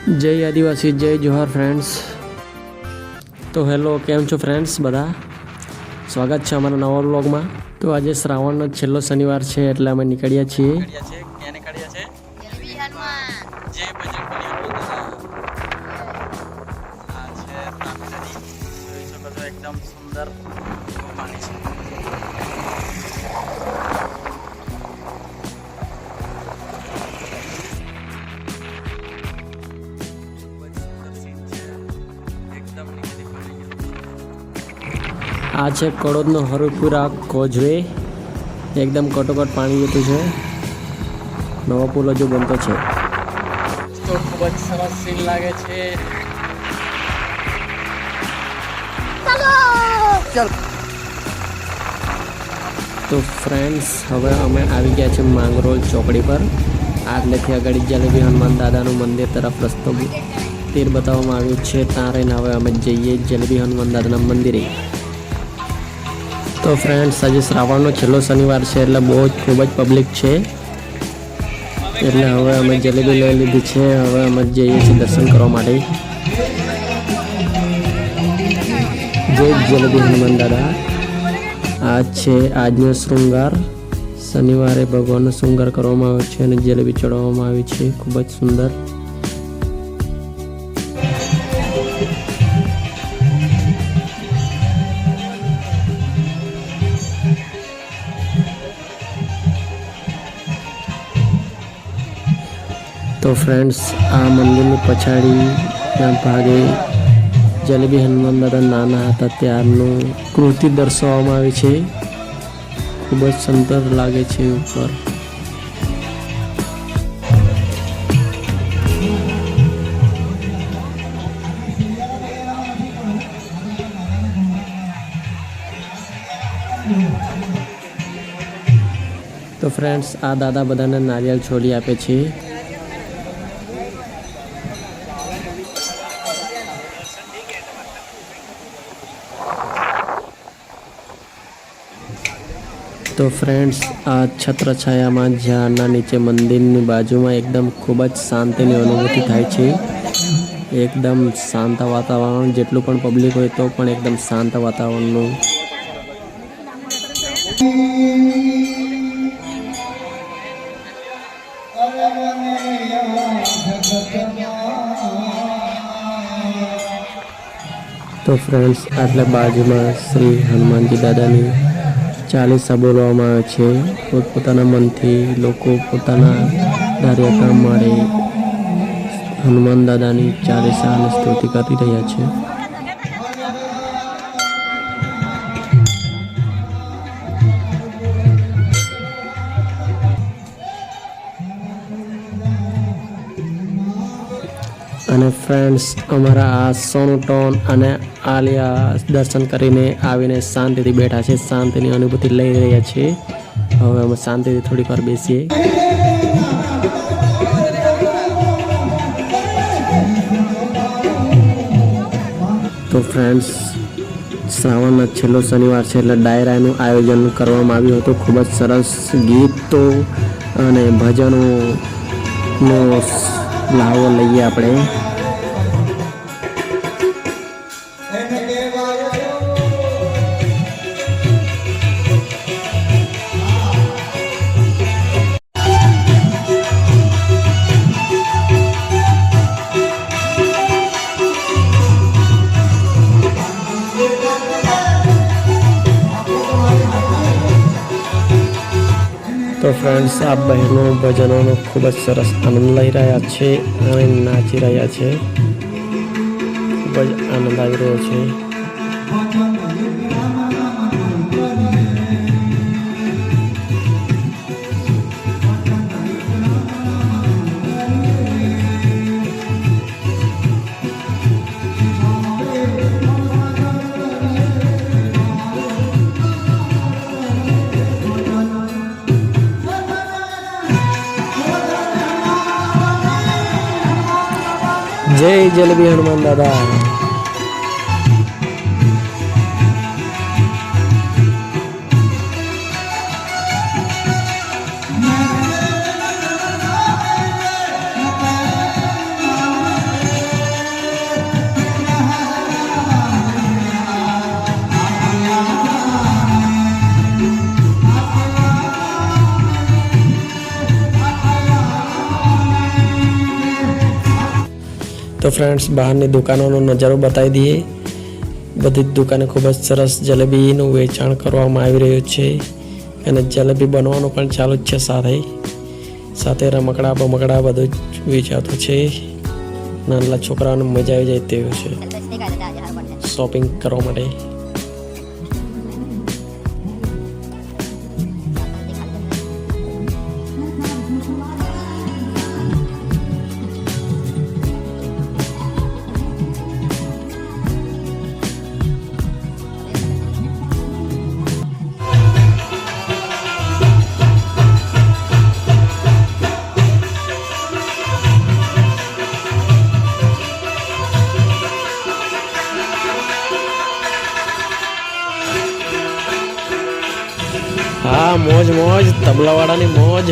જય આદિવાસી, જય જોહાર ફ્રેન્ડ્સ. તો હેલો, કેમ છો ફ્રેન્ડ્સ બધા? સ્વાગત છે અમારા નવા વ્લોગમાં. તો આજે શ્રાવણનો છેલ્લો શનિવાર છે એટલે અમે નીકળ્યા છીએ. એકદમ સુંદર પાણી છે. આ છે કડોદનો હરપુરા કોઝવે. એકદમ કટોકટ પાણી જતું છે. નવો પુલ હજુ બનતો છે. તો ખૂબ જ સરસ સીન લાગે છે. તો ફ્રેન્ડ્સ, હવે અમે આવી ગયા છે માંગરોળ ચોકડી પર. આટલેથી આગળ જલેબી હનુમાન દાદાનું મંદિર તરફ રસ્તો તીર બતાવવામાં આવ્યું છે. ત્યાં રહીને હવે અમે જઈએ જલેબી હનુમાન દાદાના મંદિરે. તો ફ્રેન્ડ્સ, આજે શ્રાવણનો છેલ્લો શનિવાર છે એટલે ખૂબ જ પબ્લિક છે. એટલે હવે અમે જલેબી લઈ લીધી છે. હવે અમે જઈએ છીએ દર્શન કરવા માટે. જય જલેબી હનુમાન દાદા. આ છે આજનો શૃંગાર. શનિવારે ભગવાનનો શૃંગાર કરવામાં આવ્યો છે અને જલેબી ચડાવવામાં આવી છે. ખૂબ જ સુંદર. તો ફ્રેન્ડ્સ, આ મંદિરની પછાડીના ભાગે જલેબી હનુમાન દાદા નાના હતા ત્યારનું કૃતિ દર્શાવવામાં આવી છે. ખૂબ જ સુંદર લાગે છે ઉપર. તો ફ્રેન્ડ્સ, આ દાદા બધાને નારિયેળ છોડી આપે છે. તો ફ્રેન્ડ્સ, આ છત્રછાયામાં ઝાડના નીચે મંદિરની બાજુમાં એકદમ ખૂબ જ શાંતિની અનુભૂતિ થાય છે. એકદમ શાંત વાતાવરણ. જેટલું પણ પબ્લિક હોય તો પણ એકદમ શાંત વાતાવરણનું. તો ફ્રેન્ડ્સ, આટલા બાજુમાં શ્રી હનુમાનજી દાદાની ચાલીસા બોલવામાં આવે છે. પોતપોતાના મનથી લોકો પોતાના ધાર્યા કામ માટે હનુમાન દાદાની ચાલીસા અને સ્તુતિ કરી રહ્યા છે. અને ફ્રેન્ડ્સ, અમારા આ સોનુ ટોન અને આલિયા દર્શન કરીને આવીને શાંતિથી બેઠા છે. શાંતિની અનુભૂતિ લઈ રહ્યા છે. હવે અમે શાંતિથી થોડીક વાર બેસીએ. તો ફ્રેન્ડ્સ, શ્રાવણનો છેલ્લો શનિવાર છે એટલે ડાયરાનું આયોજન કરવામાં આવ્યું હતું. ખૂબ જ સરસ ગીતો અને ભજનોનો લાવો લઈએ આપણે. તો ફ્રેન્ડ્સ, આ બહેનો ભજનોનો ખૂબ જ સરસ આનંદ લઈ રહ્યા છે અને નાચી રહ્યા છે. ખૂબ જ આનંદ આવી રહ્યો છે. જય જલેબી હનુમાન દાદા. તો ફ્રેન્ડ્સ બહારની દુકાનોનો નજારો બતાવી દઈએ. બધી જ દુકાને ખૂબ જ સરસ જલેબીનું વેચાણ કરવામાં આવી રહ્યું છે અને જલેબી બનવાનું પણ ચાલુ જ છે. સાથે રમકડા બમકડા બધું જ વેચાતું છે. નાના છોકરાઓને મજા આવી જાય તેવું છે શોપિંગ કરવા માટે. હા, મોજ મોજ, તબલાવાળાની મોજ.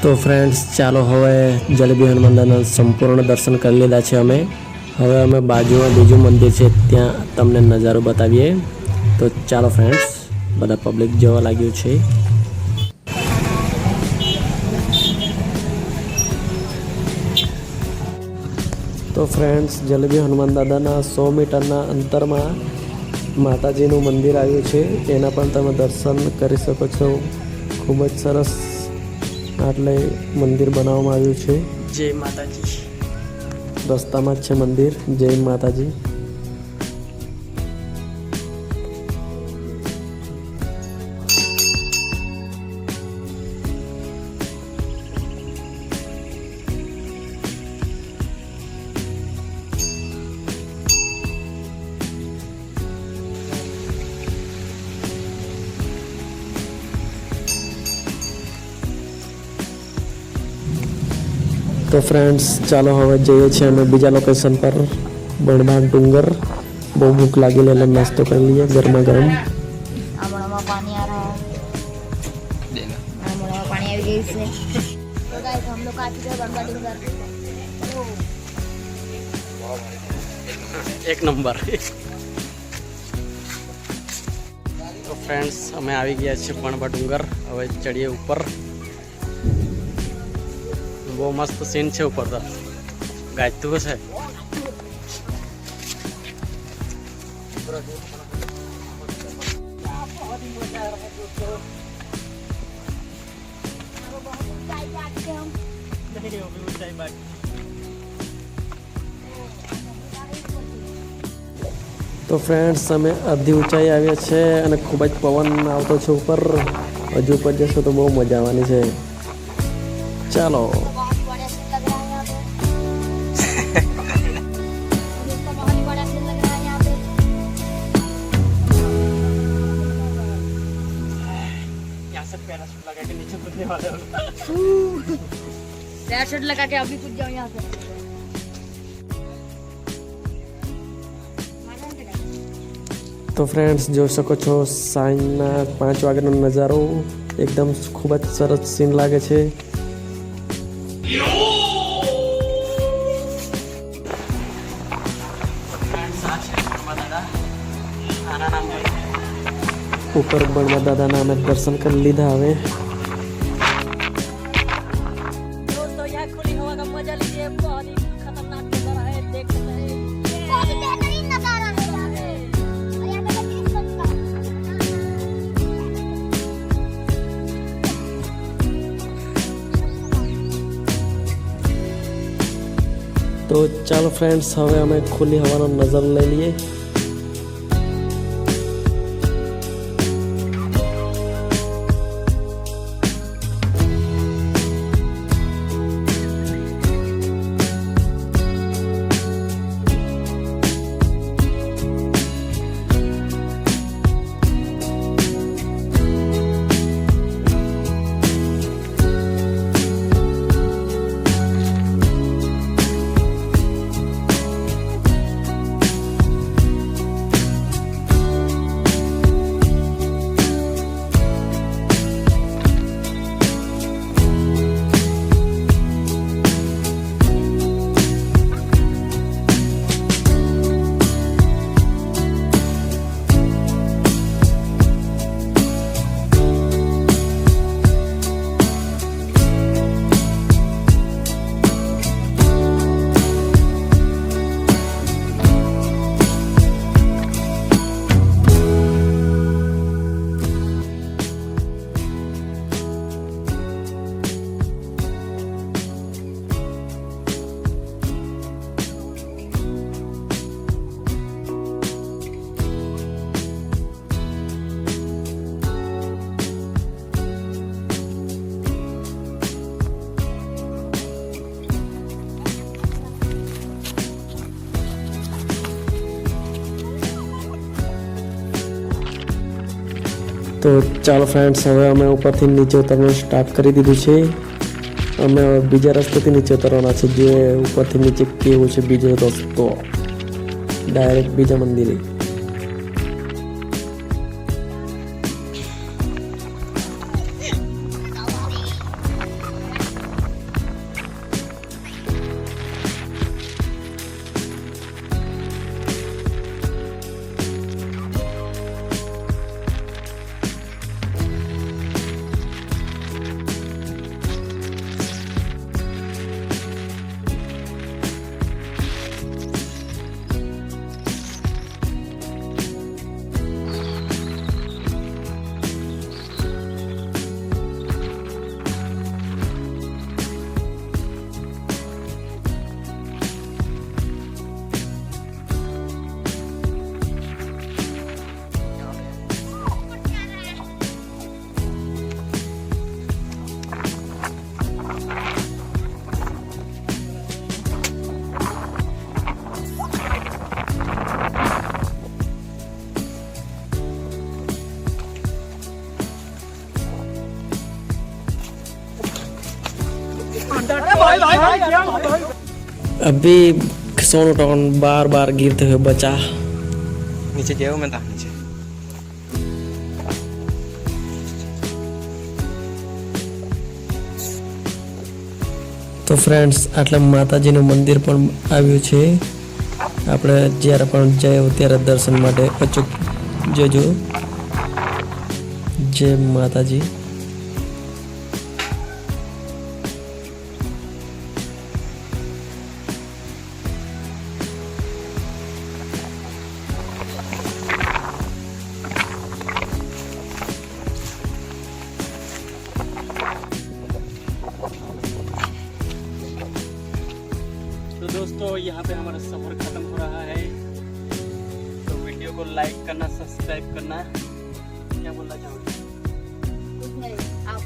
તો ફ્રેન્ડ્સ ચાલો હવે જલેબી હનુમાન દાદાના સંપૂર્ણ દર્શન કરી લીધા છે અમે. હવે અમે બાજુમાં બીજું મંદિર છે ત્યાં તમને નજારો બતાવીએ. તો ચાલો ફ્રેન્ડ્સ, બધા પબ્લિક જવા લાગ્યું છે. તો ફ્રેન્ડ્સ જલેબી હનુમાન દાદાના 100 મીટરના અંતરમાં માતાજીનું મંદિર આવ્યું છે. એના પણ તમે દર્શન કરી શકો છો. ખૂબ જ સરસ આટલે મંદિર બનાવવામાં આવ્યું છે. જય માતાજી. રસ્તામાં જ છે મંદિર. જય માતાજી. તો ફ્રેન્ડ્સ ચાલો હવે જઈએ છીએ અમે બીજા લોકેશન પર, બણબાન ડુંગર. બહુ ભૂખ લાગી એટલે નાસ્તો કરી લઈએ ગરમા ગરમ. पानी आ रहा है, पानी आ गई इससे। तो गाइस हम लोग आ चुके हैं बणबा डूंगर। એક નંબર. તો ફ્રેન્ડ્સ અમે આવી ગયા છીએ બણબા ડુંગર. હવે ચડીએ ઉપર. બહુ મસ્ત સીન છે ઉપર તો. ગાજતું છે. તો ફ્રેન્ડ્સ અમે અડધી ઊંચાઈ આવ્યા છે અને ખૂબ જ પવન આવતો છે ઉપર. હજુ ઉપર જશો તો બહુ મજા આવવાની છે. ચાલો. पैराशूट लगा के अभी कुछ जाओ यहाँ से। તો ફ્રેન્ડ્સ જોઈ શકો છો સાંજના 5 વાગ્યાનો નજારો. એકદમ ખૂબ જ સરસ સીન લાગે છે. ઉપર બણબા દાદાના અમે દર્શન કરી લીધા. હવે તો ચાલો ફ્રેન્ડ્સ, હવે અમે ખુલ્લી હવાનો નજર લઈ લઈએ. તો ચાલો ફ્રેન્ડ્સ, હવે અમે ઉપરથી નીચે ઉતરવાનું સ્ટાર્ટ કરી દીધું છે. અમે બીજા રસ્તેથી નીચે ઉતરવાના છે, જે ઉપરથી નીચે કેવું છે બીજો રસ્તો ડાયરેક્ટ બીજા મંદિરે. अभी सोनू टॉन बार बार गिरते हुए बचा. नीचे गया हूँ मैं था नीचे. તો ફ્રેન્ડ્સ, આટલે માતાજીનું મંદિર પણ આવ્યું છે. આપણે જ્યારે પણ જઈએ ત્યારે દર્શન માટે અચૂક જજો. જય માતાજી. तो दोस्तों, यहाँ पे हमारा सफर खत्म हो रहा है. तो वीडियो को लाइक करना, सब्सक्राइब करना. क्या बोलना चाहोगे? कुछ नहीं, आप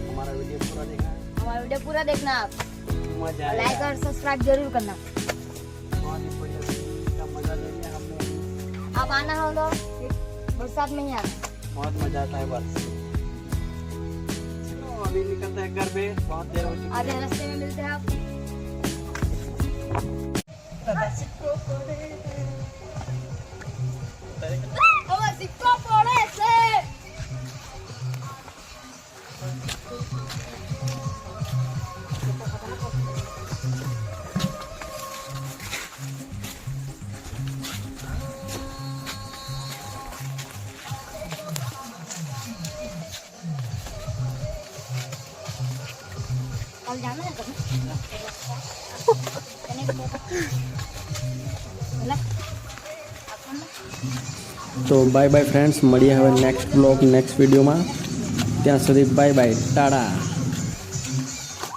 हमारा वीडियो पूरा देखना. हमारा वीडियो पूरा देखना. आप मजा लाइक और सब्सक्राइब जरूर करना. बहुत ही बढ़िया का मजा ले लिया हमने. आप आना हो तो बरसात में ही आना. बहुत मजा आता है बस. चलो अभी निकलते हैं घर पे. बहुत देर हो चुकी है. आधे रास्ते में मिलते हैं. आप सिक्को पड़े से कल जाना है कभी તો બાય બાય ફ્રેન્ડ્સ, મળીએ હવે નેક્સ્ટ બ્લોગ નેક્સ્ટ વિડીયોમાં. ત્યાં સુધી બાય બાય, ટાટા.